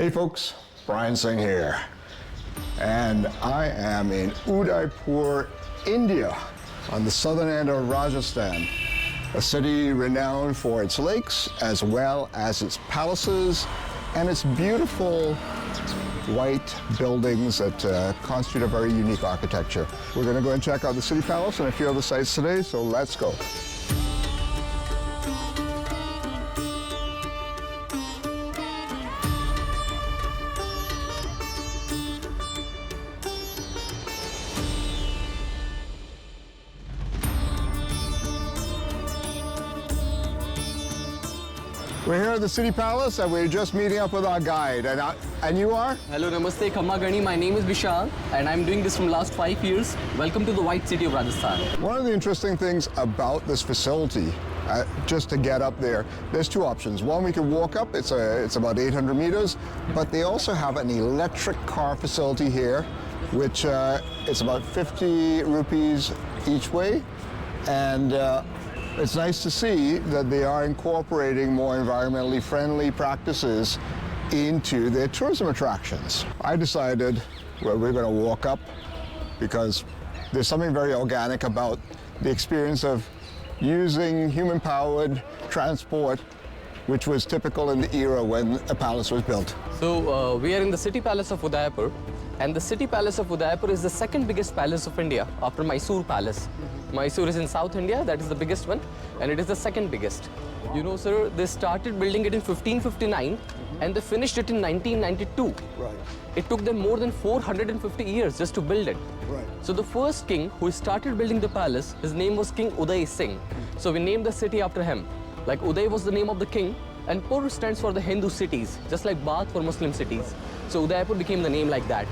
Hey folks, Brian Singh here, and I am in Udaipur, India, on the southern end of Rajasthan, a city renowned for its lakes as well as its palaces and its beautiful white buildings that constitute a very unique architecture. We're going to go and check out the city palace and a few other sites today, so let's go. We're here at the City Palace and we're just meeting up with our guide. And you are? Hello, Namaste, Khamma Gani. My name is Vishal and I'm doing this from last 5 years. Welcome to the White City of Rajasthan. One of the interesting things about this facility, just to get up there, there's two options. One, we can walk up, it's about 800 meters, but they also have an electric car facility here, which it's about 50 rupees each way. And it's nice to see that they are incorporating more environmentally friendly practices into their tourism attractions. I decided, well, we're going to walk up because there's something very organic about the experience of using human-powered transport, which was typical in the era when a palace was built. So we are in the City Palace of Udaipur, and the City Palace of Udaipur is the second biggest palace of India after Mysore Palace. Mysore is in South India, that is the biggest one, and it is the second biggest. You know, sir, they started building it in 1559 and they finished it in 1992. Right. It took them more than 450 years just to build it. Right. So the first king who started building the palace, his name was King Uday Singh. So we named the city after him. Like Uday was the name of the king, and Pur stands for the Hindu cities, just like Bath for Muslim cities. So Udaipur became the name like that.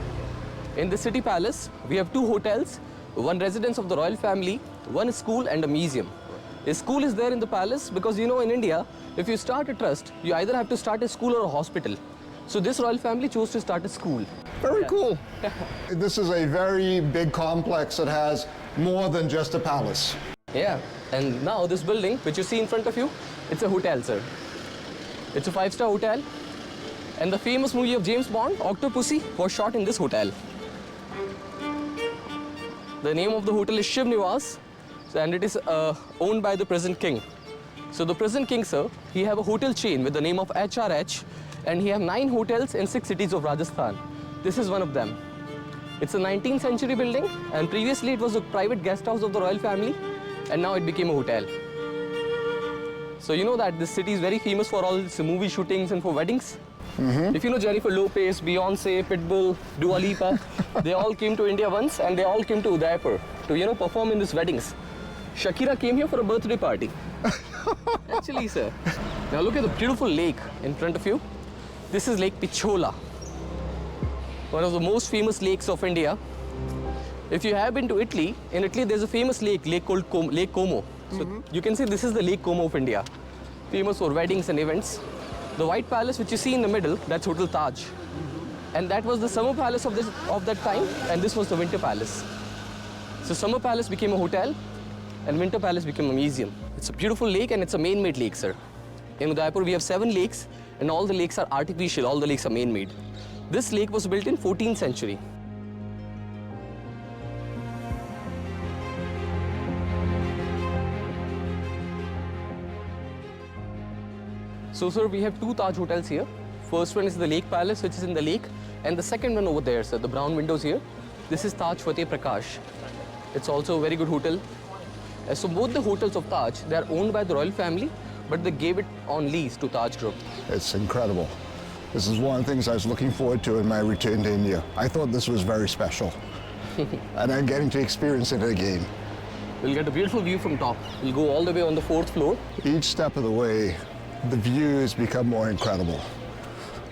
In the City Palace, we have two hotels, one residence of the royal family, one school and a museum. A school is there in the palace because, you know, in India, if you start a trust, you either have to start a school or a hospital. So this royal family chose to start a school. Very cool. This is a very big complex that has more than just a palace. Yeah, and now this building, which you see in front of you, it's a hotel, sir. It's a 5-star hotel. And the famous movie of James Bond, Octopussy, was shot in this hotel. The name of the hotel is Shiv Nivas, and it is owned by the present king. So the present king, sir, he have a hotel chain with the name of HRH, and he have 9 hotels in 6 cities of Rajasthan. This is one of them. It's a 19th century building, and previously it was a private guest house of the royal family, and now it became a hotel. So you know that this city is very famous for all its movie shootings and for weddings. If you know Jennifer Lopez, Beyonce, Pitbull, Dua Lipa, they all came to India once and they all came to Udaipur to, you know, perform in these weddings. Shakira came here for a birthday party. Actually, sir. Now look at the beautiful lake in front of you. This is Lake Pichola, one of the most famous lakes of India. If you have been to Italy, in Italy there's a famous lake called Lake Como. So you can see this is the Lake Como of India, famous for weddings and events. The White Palace, which you see in the middle, that's Hotel Taj. And that was the summer palace of that time, and this was the winter palace. So summer palace became a hotel, and winter palace became a museum. It's a beautiful lake, and it's a man-made lake, sir. In Udaipur, we have 7 lakes, and all the lakes are artificial, all the lakes are man-made. This lake was built in 14th century. So, sir, we have 2 Taj hotels here. First one is the Lake Palace, which is in the lake, and the second one over there, sir, the brown windows here. This is Taj Fateh Prakash. It's also a very good hotel. So both the hotels of Taj, they are owned by the royal family, but they gave it on lease to Taj Group. It's incredible. This is one of the things I was looking forward to in my return to India. I thought this was very special, and I'm getting to experience it again. We'll get a beautiful view from top. We'll go all the way on the 4th floor. Each step of the way, the views become more incredible.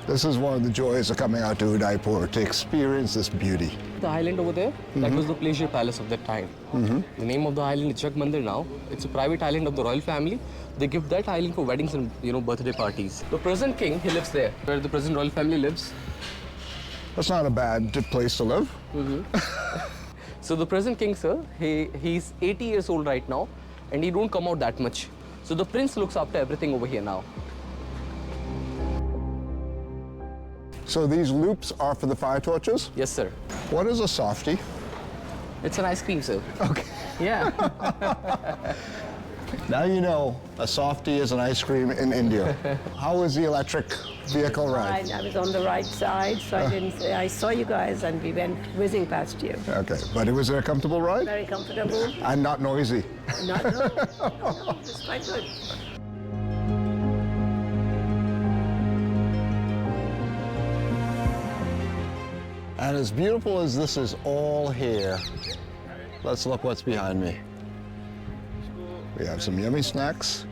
This is one of the joys of coming out to Udaipur, to experience this beauty. The island over there, that was the pleasure palace of that time. The name of the island is Jag Mandir now. It's a private island of the royal family. They give that island for weddings and, you know, birthday parties. The present king, he lives there, where the present royal family lives. That's not a bad place to live. So the present king, sir, he's 80 years old right now, and he don't come out that much. So the prince looks after everything over here now. So these loops are for the fire torches? Yes, sir. What is a softie? It's an ice cream, sir. Okay. Yeah. Now you know a softie is an ice cream in India. How was the electric vehicle ride? I was on the right side, so I didn't. I saw you guys, and we went whizzing past you. Okay, but it was a comfortable ride? Very comfortable. And not noisy. Not no, it's quite good. And as beautiful as this is all here, let's look what's behind me. We have some yummy snacks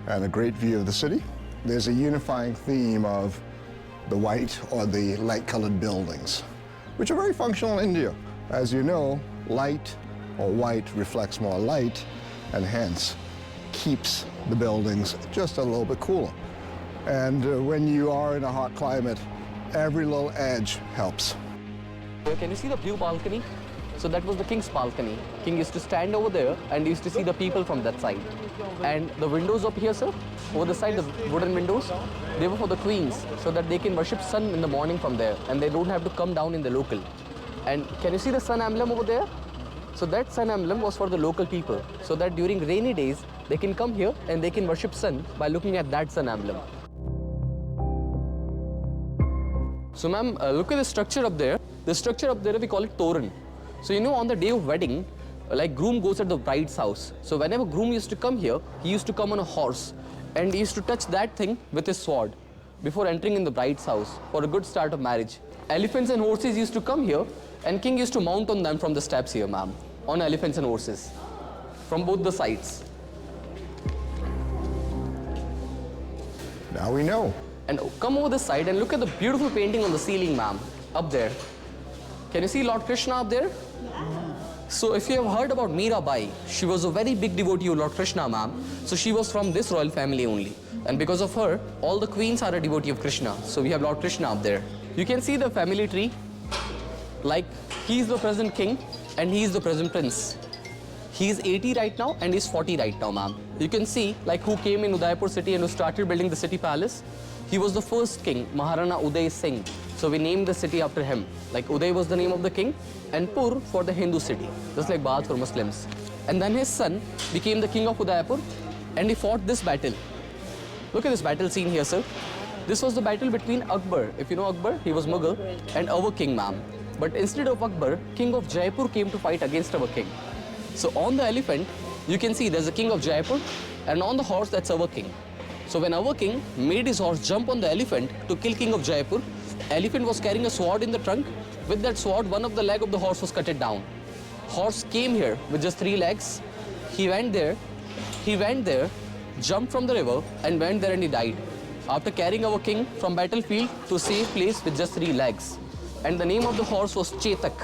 and a great view of the city. There's a unifying theme of the white or the light-colored buildings, which are very functional in India. As you know, light or white reflects more light and hence keeps the buildings just a little bit cooler. And when you are in a hot climate, every little edge helps. Can you see the blue balcony? So that was the king's balcony. King used to stand over there and used to see the people from that side. And the windows up here, sir, over the side, the wooden windows, they were for the queens so that they can worship sun in the morning from there and they don't have to come down in the local. And can you see the sun emblem over there? So that sun emblem was for the local people so that during rainy days, they can come here and they can worship sun by looking at that sun emblem. So ma'am, look at the structure up there. The structure up there, we call it Toran. So you know, on the day of wedding, like groom goes at the bride's house. So whenever groom used to come here, he used to come on a horse and he used to touch that thing with his sword before entering in the bride's house for a good start of marriage. Elephants and horses used to come here and king used to mount on them from the steps here, ma'am, on elephants and horses from both the sides. Now we know. And come over this side and look at the beautiful painting on the ceiling, ma'am, up there. Can you see Lord Krishna up there? So if you have heard about Mirabai, she was a very big devotee of Lord Krishna, ma'am. So she was from this royal family only. And because of her, all the queens are a devotee of Krishna. So we have Lord Krishna up there. You can see the family tree. Like, he is the present king and he is the present prince. He is 80 right now and he's 40 right now, ma'am. You can see, like, who came in Udaipur city and who started building the city palace. He was the first king, Maharana Uday Singh. So we named the city after him. Like Uday was the name of the king and Pur for the Hindu city, just like Bath for Muslims. And then his son became the king of Udaipur and he fought this battle. Look at this battle scene here, sir. This was the battle between Akbar. If you know Akbar, he was Mughal, and our king, ma'am. But instead of Akbar, king of Jaipur came to fight against our king. So on the elephant, you can see there's a king of Jaipur and on the horse, that's our king. So when our king made his horse jump on the elephant to kill king of Jaipur, elephant was carrying a sword in the trunk. With that sword, one of the leg of the horse was cut down. Horse came here with just 3 legs. He went there, jumped from the river and went there and he died. After carrying our king from battlefield to a safe place with just 3 legs. And the name of the horse was Chetak.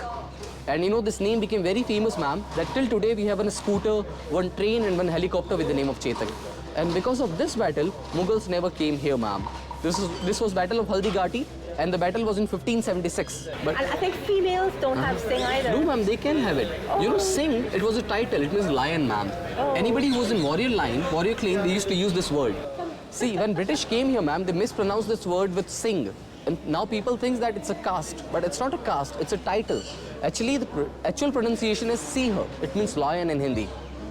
And you know, this name became very famous, ma'am, that till today we have a scooter, 1 train and 1 helicopter with the name of Chetak. And because of this battle, Mughals never came here, ma'am. This was Battle of Haldigati, and the battle was in 1576. But And I think females don't have Singh either. no, ma'am, they can have it. Oh. You know, Singh, it was a title. It means lion, ma'am. Oh. Anybody who was in warrior line, warrior clan, they used to use this word. See, when British came here, ma'am, they mispronounced this word with Singh. And now people think that it's a caste, but it's not a caste, it's a title. Actually, the actual pronunciation is Siha. It means lion in Hindi.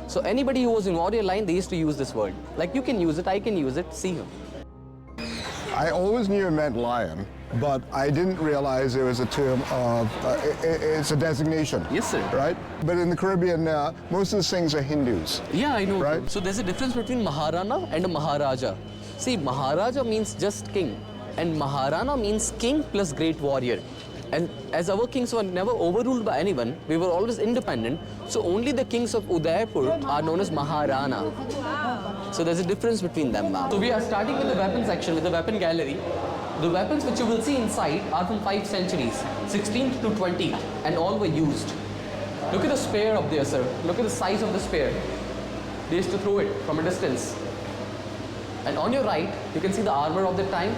So anybody who was in warrior line, they used to use this word. Like you can use it, I can use it, Siha. I always knew it meant lion, but I didn't realize it was a term of, it's a designation. Yes, sir. Right? But in the Caribbean, most of the Singhs are Hindus. Yeah, I know. Right? So there's a difference between Maharana and a Maharaja. See, Maharaja means just king, and Maharana means king plus great warrior. And as our kings were never overruled by anyone, we were always independent. So only the kings of Udaipur are known as Maharana. So there's a difference between them, ma'am. So we are starting with the weapon section, with the weapon gallery. The weapons which you will see inside are from 5 centuries, 16th to 20th, and all were used. Look at the spear up there, sir. Look at the size of the spear. They used to throw it from a distance. And on your right, you can see the armor of the time.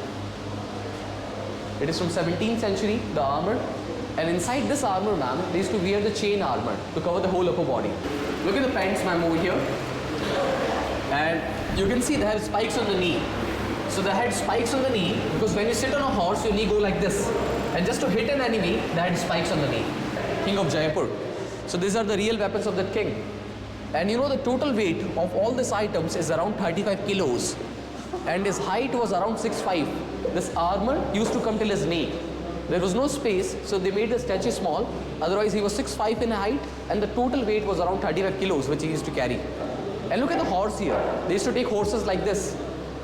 It is from 17th century, the armor. And inside this armor, ma'am, they used to wear the chain armor to cover the whole upper body. Look at the pants, ma'am, over here. And you can see they have spikes on the knee. So So they had spikes on the knee because when you sit on a horse, your knee go like this. And just to hit an enemy, they had spikes on the knee. King of Jaipur. So these are the real weapons of that king. And you know the total weight of all these items is around 35 kilos. And his height was around 6'5". This armor used to come till his knee. There was no space, so they made the statue small. Otherwise, he was 6'5" in height, and the total weight was around 35 kilos, which he used to carry. And look at the horse here. They used to take horses like this.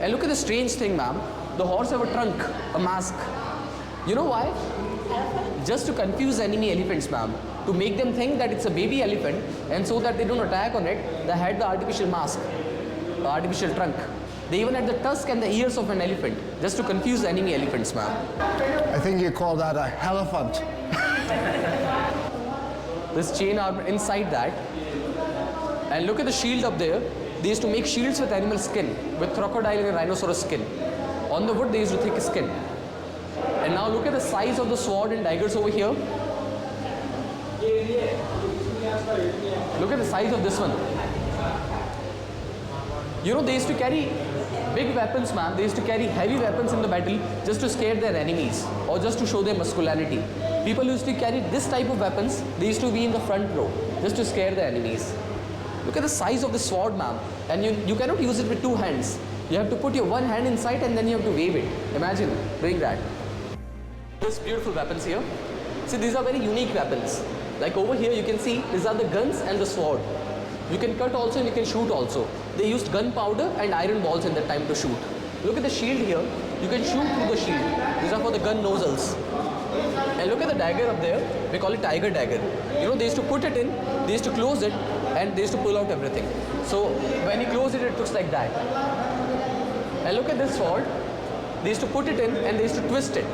And look at the strange thing, ma'am. The horse have a trunk, a mask. You know why? Just to confuse enemy elephants, ma'am. To make them think that it's a baby elephant, and so that they don't attack on it, they had the artificial mask, the artificial trunk. They even had the tusk and the ears of an elephant, just to confuse enemy elephants, ma'am. I think you call that a elephant. This chain armor inside that. And look at the shield up there. They used to make shields with animal skin, with crocodile and rhinoceros skin. On the wood, they used to thick skin. And now look at the size of the sword and daggers over here. Look at the size of this one. You know, they used to carry big weapons, ma'am. They used to carry heavy weapons in the battle just to scare their enemies or just to show their masculinity. People used to carry this type of weapons. They used to be in the front row just to scare the enemies. Look at the size of the sword, ma'am. And you cannot use it with two hands. You have to put your one hand inside and then you have to wave it. Imagine doing that. These beautiful weapons here. See, these are very unique weapons. Like over here, you can see these are the guns and the sword. You can cut also and you can shoot also. They used gunpowder and iron balls in that time to shoot. Look at the shield here. You can shoot through the shield. These are for the gun nozzles. And look at the dagger up there. We call it tiger dagger. You know, they used to put it in, they used to close it, and they used to pull out everything. So when you close it, it looks like that. And look at this sword. They used to put it in and they used to twist it.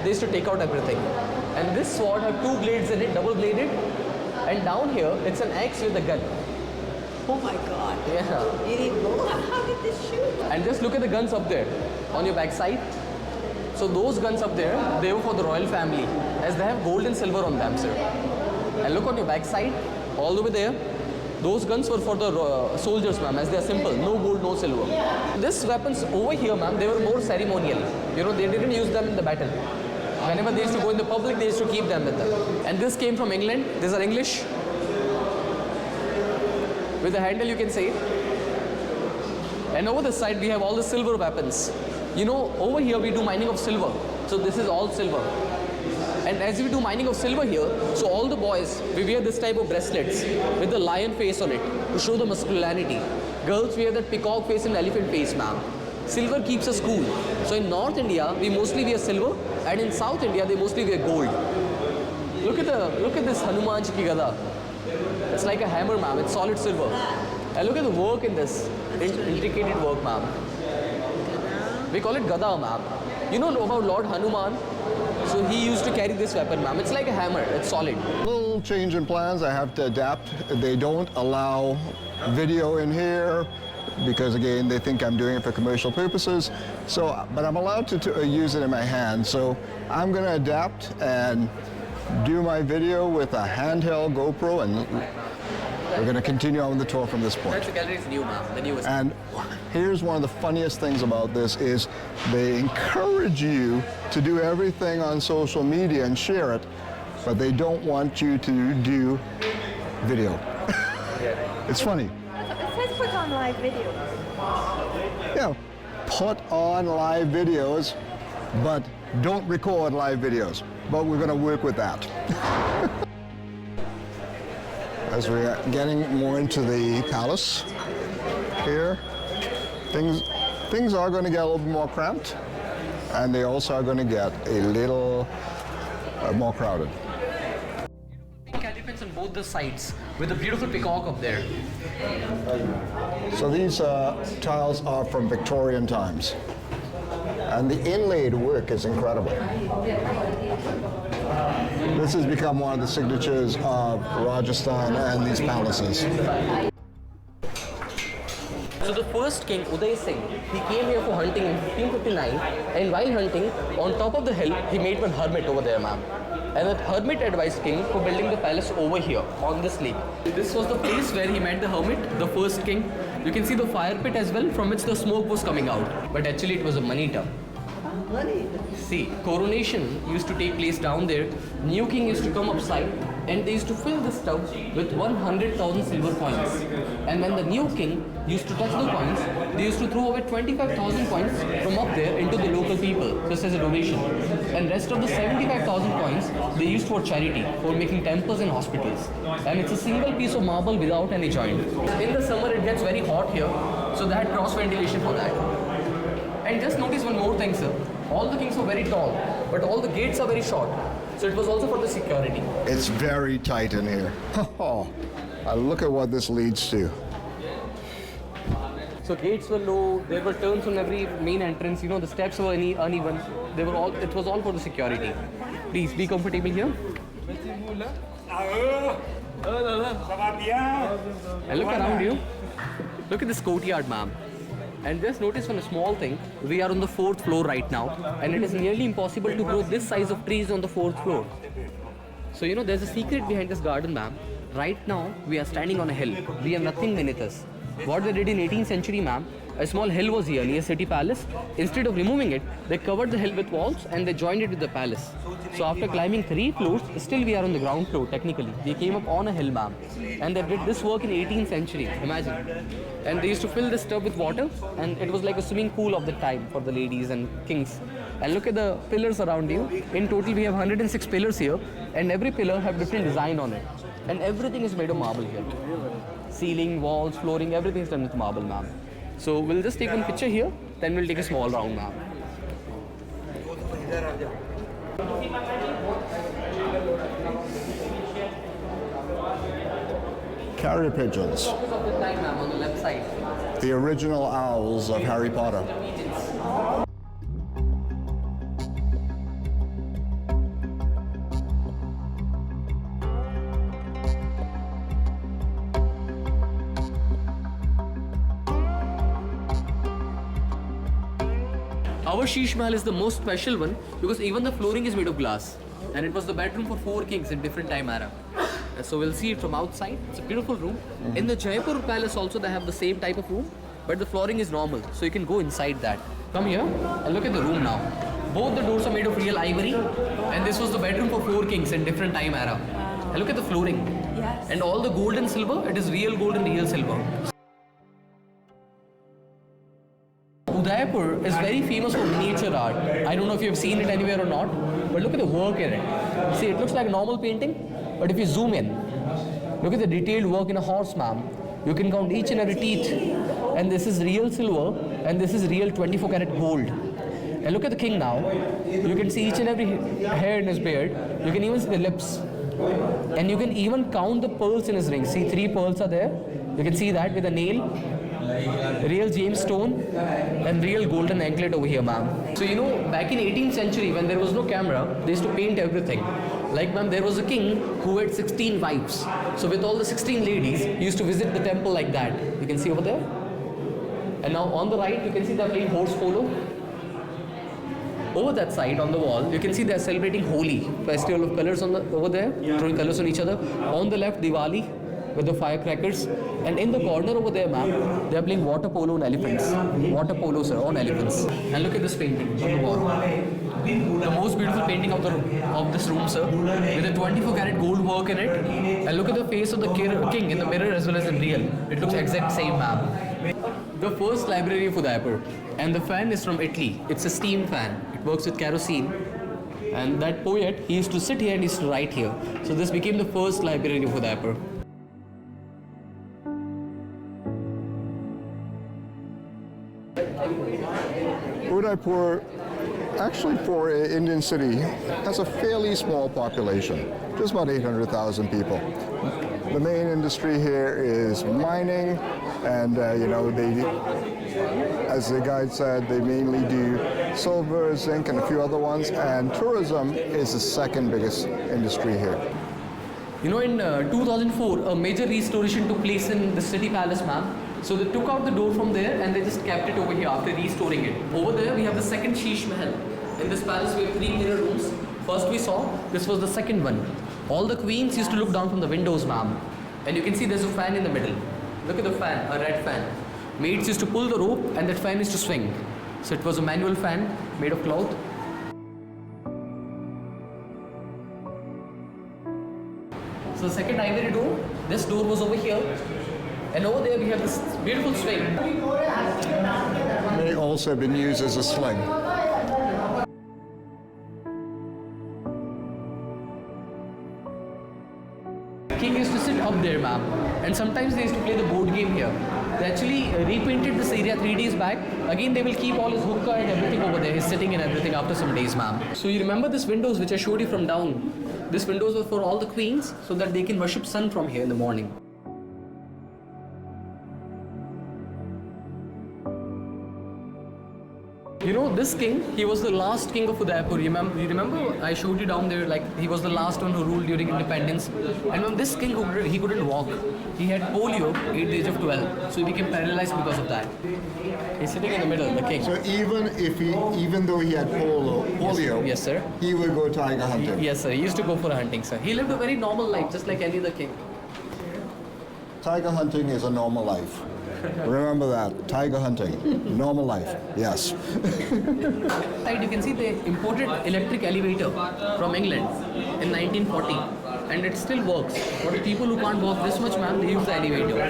They used to take out everything. And this sword have two blades in it, double bladed. And down here, it's an axe with a gun. Oh my God. Yeah. You need more? How did this shoot? And just look at the guns up there on your backside. So those guns up there, they were for the royal family, as they have gold and silver on them, sir. And look on your backside, all the way there. Those guns were for the soldiers, ma'am, as they are simple, no gold, no silver. These weapons over here, ma'am, they were more ceremonial. You know, they didn't use them in the battle. Whenever they used to go in the public, they used to keep them with them. And this came from England. These are English. With the handle, you can see. And over this side, we have all the silver weapons. You know, over here, we do mining of silver. So this is all silver. And as we do mining of silver here, so all the boys, we wear this type of bracelets with the lion face on it to show the masculinity. Girls wear that peacock face and elephant face, ma'am. Silver keeps us cool. So in North India, we mostly wear silver, and in South India, they mostly wear gold. Look at this Hanuman Ji ki gada. It's like a hammer, ma'am. It's solid silver. And look at the work in this. Intricate work, ma'am. We call it gada, ma'am. You know about Lord Hanuman? So he used to carry this weapon, ma'am. It's like a hammer. It's solid. Little change in plans. I have to adapt. They don't allow video in here because, again, they think I'm doing it for commercial purposes. So, but I'm allowed to use it in my hand. So I'm going to adapt and do my video with a handheld GoPro, and we're going to continue on the tour from this point. That's the gallery's new, ma'am. The newest. And here's one of the funniest things about this is they encourage you to do everything on social media and share it, but they don't want you to do video. It's funny. It says put on live video. Yeah, put on live videos, but don't record live videos. But we're going to work with that. As we're getting more into the palace here, things are going to get a little bit more cramped, and they also are going to get a little more crowded. Pink elephants on both the sides with a beautiful peacock up there. So these tiles are from Victorian times, and the inlaid work is incredible. This has become one of the signatures of Rajasthan and these palaces. So the first king, Uday Singh, he came here for hunting in 1559, and while hunting, on top of the hill, he made one hermit over there, ma'am. And that hermit advised king for building the palace over here, on this lake. This was the place where he met the hermit, the first king. You can see the fire pit as well, from which the smoke was coming out. But actually it was a money tub. Money. See, coronation used to take place down there. New king used to come upside, and they used to fill this tub with 100,000 silver coins. And when the new king used to touch the coins, they used to throw away 25,000 coins from up there into the local people, just as a donation. And rest of the 75,000 coins they used for charity, for making temples and hospitals. And it's a single piece of marble without any joint. In the summer it gets very hot here, so they had cross ventilation for that. And just notice one more thing, sir. All the kings were very tall, but all the gates are very short. So it was also for the security. It's very tight in here. Oh, look at what this leads to. So gates were low, there were turns on every main entrance, you know, the steps were uneven. It was all for the security. Please be comfortable here. And look around you. Look at this courtyard, ma'am. And just notice one small thing, we are on the 4th floor right now, and it is nearly impossible to grow this size of trees on the 4th floor. So you know, there's a secret behind this garden, ma'am. Right now, we are standing on a hill. We have nothing beneath us. What they did in 18th century, ma'am, a small hill was here near City Palace. Instead of removing it, they covered the hill with walls and they joined it with the palace. So after climbing 3 floors, still we are on the ground floor technically. We came up on a hill, ma'am. And they did this work in 18th century, imagine. And they used to fill this tub with water, and it was like a swimming pool of the time for the ladies and kings. And look at the pillars around you. In total, we have 106 pillars here, and every pillar have different design on it. And everything is made of marble here. Ceiling, walls, flooring, everything is done with marble, ma'am. So we'll just take one picture here, then we'll take a small round, ma'am. Carrier pigeons. Of the time, ma'am, on the left side. The original owls of Harry Potter. Our Sheesh Mahal is the most special one because even the flooring is made of glass. And it was the bedroom for 4 kings in different time era. So we'll see it from outside. It's a beautiful room. In the Jaipur palace also they have the same type of room, but the flooring is normal, so you can go inside that. Come here and look at the room now. Both the doors are made of real ivory, and this was the bedroom for 4 kings in different time era. And look at the flooring. Yes. And all the gold and silver, it is real gold and real silver. Udaipur is very famous for miniature art. I don't know if you've seen it anywhere or not, but look at the work in it. See, it looks like a normal painting, but if you zoom in, look at the detailed work in a horse, ma'am. You can count each and every teeth, and this is real silver, and this is real 24 karat gold. And look at the king now. You can see each and every hair in his beard. You can even see the lips. And you can even count the pearls in his ring. See, 3 pearls are there. You can see that with a nail. Real James stone and real golden anklet over here, ma'am. So you know, back in 18th century when there was no camera, they used to paint everything. Like, ma'am, there was a king who had 16 wives. So with all the 16 ladies, he used to visit the temple like that. You can see over there. And now on the right, you can see they're playing horse polo. Over that side on the wall, you can see they're celebrating Holi, festival of colors over there, throwing colors on each other. On the left, Diwali with the firecrackers. And in the corner over there, ma'am, they're playing water polo on elephants. Water polo, sir, on elephants. And look at this painting on the wall. The most beautiful painting of this room, sir, with a 24 karat gold work in it. And look at the face of the king in the mirror as well as in real. It looks exact same, ma'am. The first library of Udaipur, and the fan is from Italy. It's a steam fan. It works with kerosene. And that poet, he used to sit here and he used to write here. So this became the first library of Udaipur. Udaipur, actually for an Indian city, has a fairly small population, just about 800,000 people. The main industry here is mining, and you know, as the guide said, they mainly do silver, zinc, and a few other ones, and tourism is the second biggest industry here. You know, in 2004, a major restoration took place in the city palace, ma'am. So they took out the door from there and they just kept it over here after restoring it. Over there we have the second Sheesh Mahal. In this palace we have 3 mirror rooms. First we saw, this was the second one. All the queens used to look down from the windows, ma'am. And you can see there's a fan in the middle. Look at the fan, a red fan. Maids used to pull the rope and that fan used to swing. So it was a manual fan made of cloth. So the second ivory door, this door was over here. And over there we have this beautiful swing. May also have been used as a sling. King used to sit up there, ma'am. And sometimes they used to play the board game here. They actually repainted this area 3 days back. Again, they will keep all his hookah and everything over there. He's sitting and everything after some days, ma'am. So you remember this windows which I showed you from down? These windows were for all the queens so that they can worship sun from here in the morning. You know, this king, he was the last king of Udaipur. You remember I showed you down there, like he was the last one who ruled during independence. And when this king, he couldn't walk. He had polio at the age of 12. So he became paralyzed because of that. He's sitting in the middle, the king. So even though he had polio, Yes, sir. he would go tiger hunting. Yes, sir. He used to go for hunting, sir. He lived a very normal life, just like any other king. Tiger hunting is a normal life. Remember that. Tiger hunting, normal life. Yes. Right, you can see they imported electric elevator from England in 1940 and it still works. For the people who can't walk this much, ma'am, they use the elevator.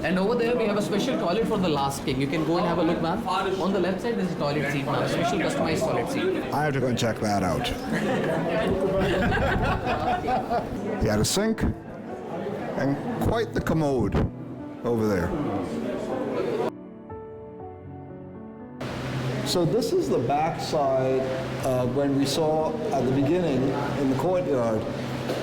And over there we have a special toilet for the last king. You can go and have a look, ma'am. On the left side there's a toilet seat, ma'am. Special customized toilet seat. I have to go and check that out. He had a sink and quite the commode over there. So this is the back side when we saw at the beginning in the courtyard.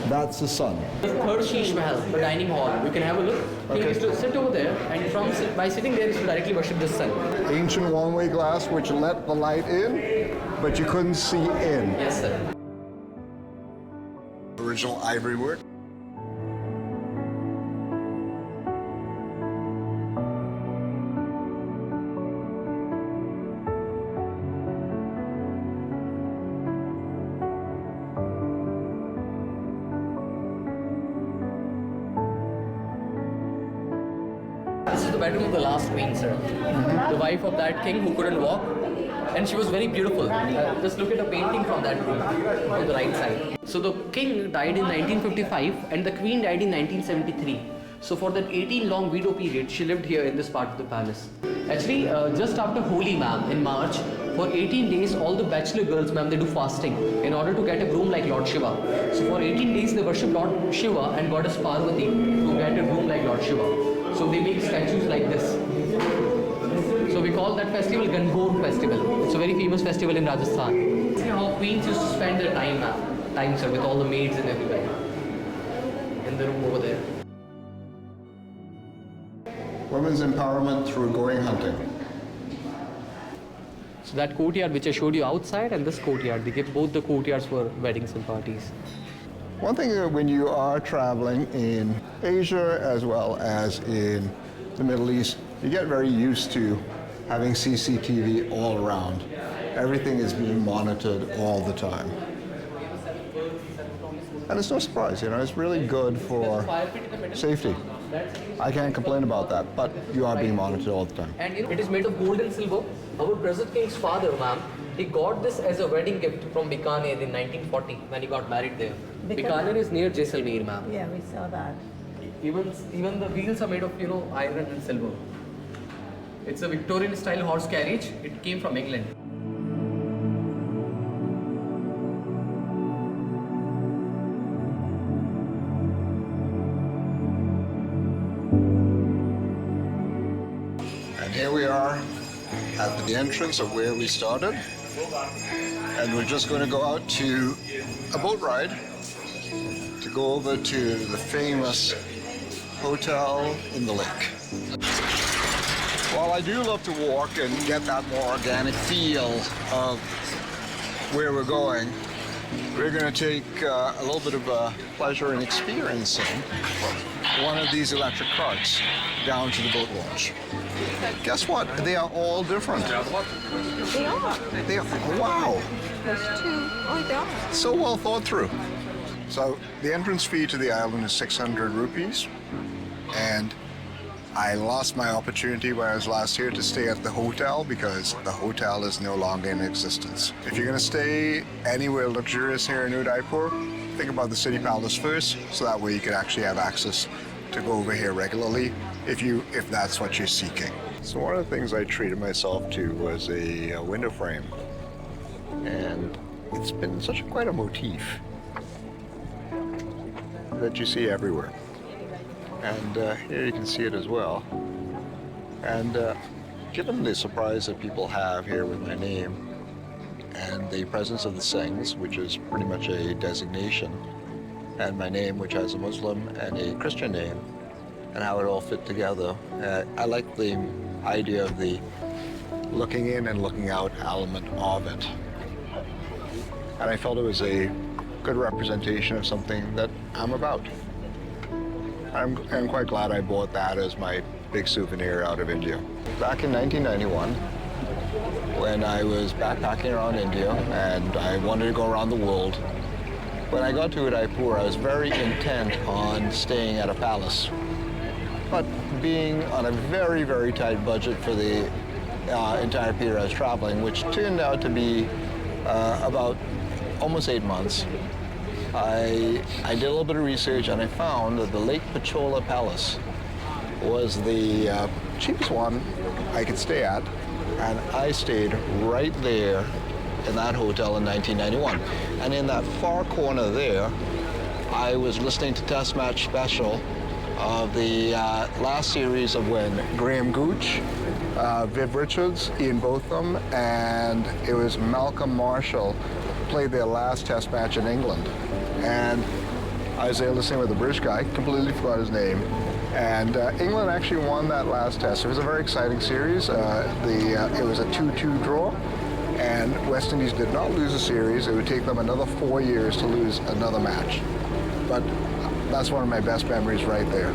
That's the sun. The third Sheesh Mahal, the dining hall. You can have a look. King used to sit over there and by sitting there, he used to directly worship the sun. Ancient one-way glass which let the light in, but you couldn't see in. Yes, sir. Original ivory work. This is the bedroom of the last queen, sir. The wife of that king who couldn't walk. And she was very beautiful. Just look at a painting from that room on the right side. So the king died in 1955 and the queen died in 1973. So for that 18 long widow period, she lived here in this part of the palace. Actually, just after Holi, ma'am, in March, for 18 days, all the bachelor girls, ma'am, they do fasting in order to get a groom like Lord Shiva. So for 18 days, they worship Lord Shiva and goddess Parvati to get a groom like Lord Shiva. So they make statues like this. So we call that festival Ganbor festival. It's a very famous festival in Rajasthan. See how queens used to spend their time, sir, with all the maids and everybody in the room over there. Women's empowerment through going hunting. So that courtyard which I showed you outside and this courtyard, they give both the courtyards for weddings and parties. One thing when you are traveling in Asia as well as in the Middle East, you get very used to having CCTV all around. Everything is being monitored all the time. And it's no surprise, you know, it's really good for safety. I can't complain about that, but you are being monitored all the time. And you know, it is made of gold and silver. Our present king's father, ma'am, he got this as a wedding gift from Bikaner in 1940 when he got married there. Bikaner is near Jaisalmer, ma'am. Yeah, we saw that. Even the wheels are made of, you know, iron and silver. It's a Victorian style horse carriage. It came from England. And here we are at the entrance of where we started. And we're just going to go out to a boat ride to go over to the famous hotel in the lake. While I do love to walk and get that more organic feel of where we're going, we're going to take a little bit of pleasure in experiencing one of these electric carts down to the boat launch. Guess what? They are all different. They are. They are, wow, There's two. Oh, they are. so well thought through. So the entrance fee to the island is 600 rupees, and I lost my opportunity when I was last here to stay at the hotel because the hotel is no longer in existence. If you're going to stay anywhere luxurious here in Udaipur, think about the city palace first, so that way you can actually have access to go over here regularly if that's what you're seeking. So one of the things I treated myself to was a window frame, and it's been quite a motif that you see everywhere. And here you can see it as well. And given the surprise that people have here with my name and the presence of the Singhs, which is pretty much a designation, and my name, which has a Muslim and a Christian name, and how it all fit together, I like the idea of the looking in and looking out element of it. And I felt it was a good representation of something that I'm about. I'm quite glad I bought that as my big souvenir out of India. Back in 1991, when I was backpacking around India and I wanted to go around the world, when I got to Udaipur, I was very intent on staying at a palace. But being on a very, very tight budget for the entire period I was traveling, which turned out to be about almost 8 months, I did a little bit of research and I found that the Lake Pichola Palace was the cheapest one I could stay at, and I stayed right there in that hotel in 1991. And in that far corner there, I was listening to Test Match Special of the last series of when Graham Gooch, Viv Richards, Ian Botham, and it was Malcolm Marshall played their last Test match in England. And I was there listening with a British guy, completely forgot his name. And England actually won that last test. It was a very exciting series. It was a 2-2 draw, and West Indies did not lose a series. It would take them another 4 years to lose another match. But that's one of my best memories right there.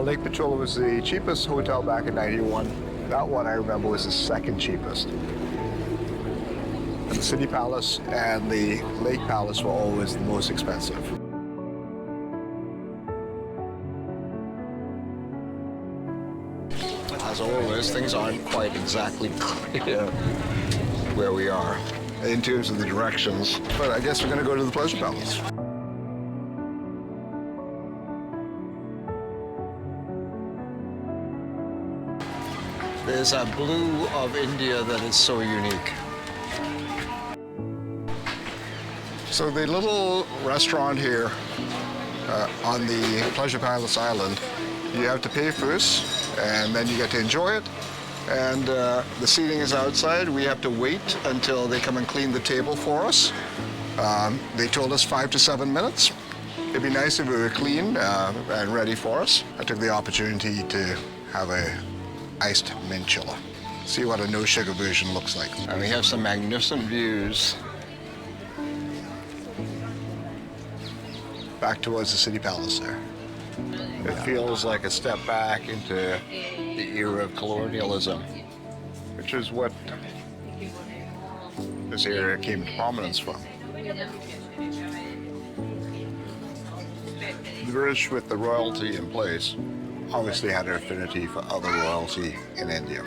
Lake Pichola was the cheapest hotel back in '91. That one I remember was the second cheapest. And the City Palace and the Lake Palace were always the most expensive. As always, things aren't quite exactly clear where we are in terms of the directions, but I guess we're going to go to the Pleasure Palace. There's a blue of India that is so unique. So the little restaurant here on the Pleasure Palace Island, you have to pay first, and then you get to enjoy it. And the seating is outside. We have to wait until they come and clean the table for us. They told us 5 to 7 minutes. It'd be nice if we were clean and ready for us. I took the opportunity to have a iced mint chiller. See what a no-sugar version looks like. And we have some magnificent views back towards the City Palace there. It feels like a step back into the era of colonialism, which is what this area came to prominence from. The British, with the royalty in place, obviously had an affinity for other royalty in India.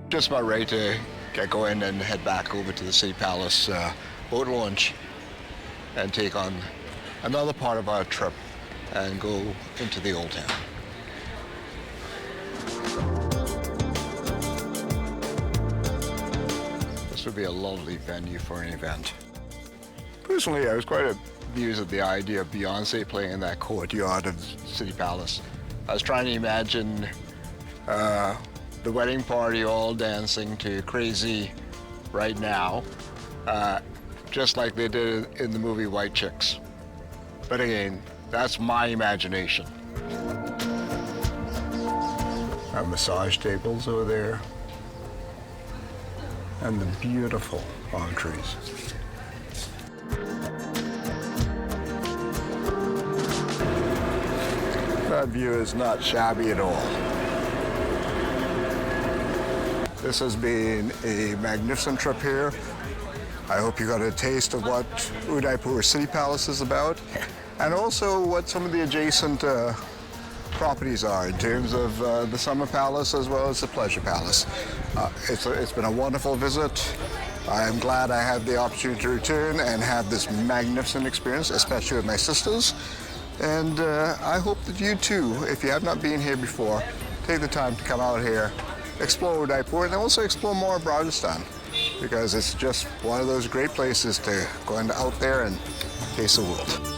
Just about ready to get going and head back over to the City Palace boat launch and take on another part of our trip and go into the old town. This would be a lovely venue for an event. Personally, I was quite amused at the idea of Beyonce playing in that courtyard of the City Palace. I was trying to imagine the wedding party all dancing to Crazy Right Now, just like they did in the movie White Chicks. But again, that's my imagination. Massage tables over there. And the beautiful palm trees. That view is not shabby at all. This has been a magnificent trip here. I hope you got a taste of what Udaipur City Palace is about, and also what some of the adjacent properties are in terms of the Summer Palace as well as the Pleasure Palace. It's been a wonderful visit. I am glad I had the opportunity to return and have this magnificent experience, especially with my sisters. And I hope that you too, if you have not been here before, take the time to come out here, explore Udaipur, and also explore more of Rajasthan, because it's just one of those great places to go out there and taste the world.